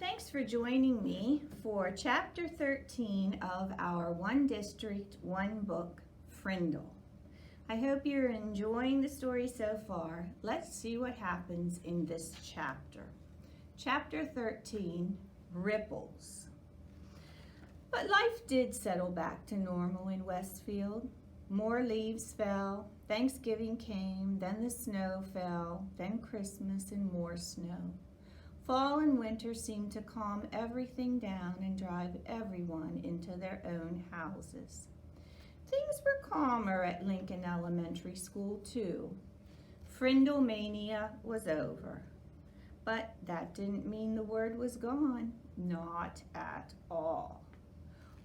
Thanks for joining me for Chapter 13 of our One District, One Book, Frindle. I hope you're enjoying the story so far. Let's see what happens in this chapter. Chapter 13, Ripples. But life did settle back to normal in Westfield. More leaves fell, Thanksgiving came, then the snow fell, then Christmas and more snow. Fall and winter seemed to calm everything down and drive everyone into their own houses. Things were calmer at Lincoln Elementary School, too. Frindle mania was over. But that didn't mean the word was gone. Not at all.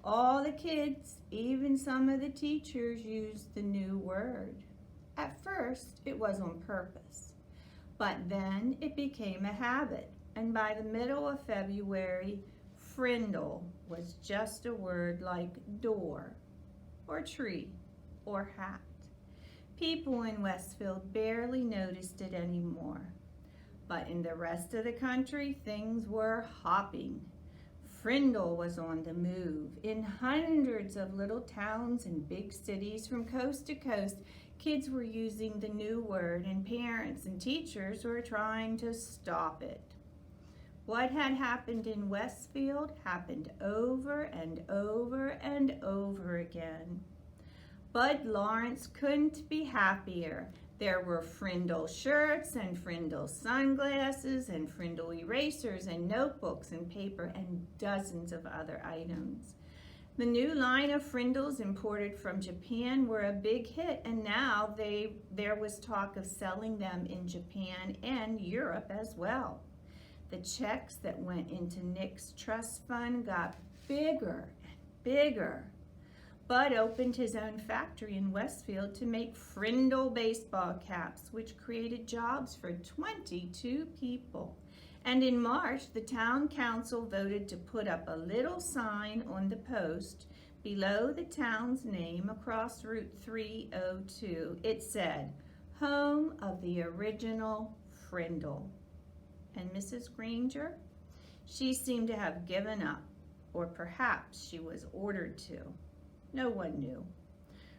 All the kids, even some of the teachers, used the new word. At first, it was on purpose. But then it became a habit. And by the middle of February, Frindle was just a word like door, or tree, or hat. People in Westfield barely noticed it anymore. But in the rest of the country, things were hopping. Frindle was on the move. In hundreds of little towns and big cities from coast to coast, kids were using the new word, and parents and teachers were trying to stop it. What had happened in Westfield happened over and over and over again. Bud Lawrence couldn't be happier. There were Frindle shirts and Frindle sunglasses and Frindle erasers and notebooks and paper and dozens of other items. The new line of Frindles imported from Japan were a big hit, and now there was talk of selling them in Japan and Europe as well. The checks that went into Nick's trust fund got bigger and bigger. Bud opened his own factory in Westfield to make Frindle baseball caps, which created jobs for 22 people. And in March, the town council voted to put up a little sign on the post below the town's name across Route 302. It said, "Home of the original Frindle." And Mrs. Granger? She seemed to have given up, or perhaps she was ordered to. No one knew.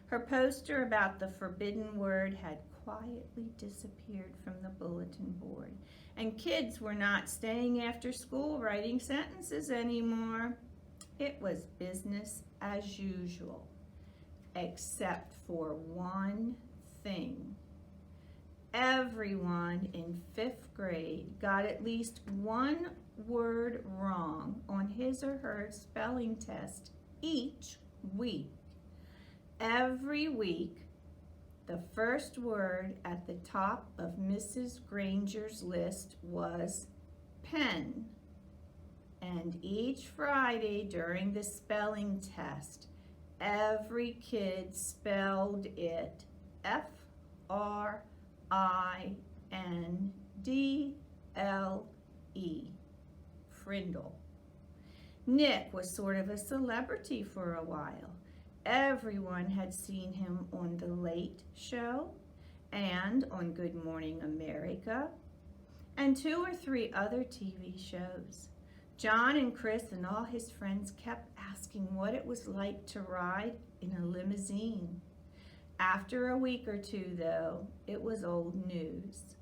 Her poster about the forbidden word had quietly disappeared from the bulletin board, and kids were not staying after school writing sentences anymore. It was business as usual, except for one thing. Everyone in 5th grade got at least one word wrong on his or her spelling test each week. Every week, the first word at the top of Mrs. Granger's list was pen. And each Friday during the spelling test, every kid spelled it Frindle. Frindle. Nick was sort of a celebrity for a while. Everyone had seen him on The Late Show and on Good Morning America and 2 or 3 other TV shows. John and Chris and all his friends kept asking what it was like to ride in a limousine. After a week or 2, though, it was old news,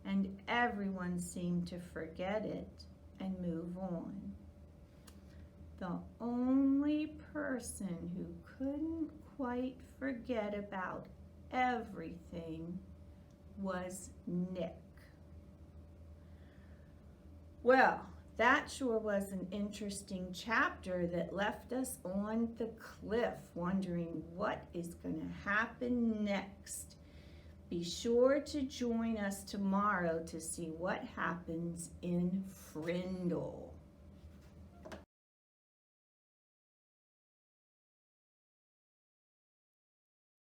and everyone seemed to forget it and move on. The only person who couldn't quite forget about everything was Nick. Well, that sure was an interesting chapter that left us on the cliff wondering what is going to happen next. Be sure to join us tomorrow to see what happens in Frindle.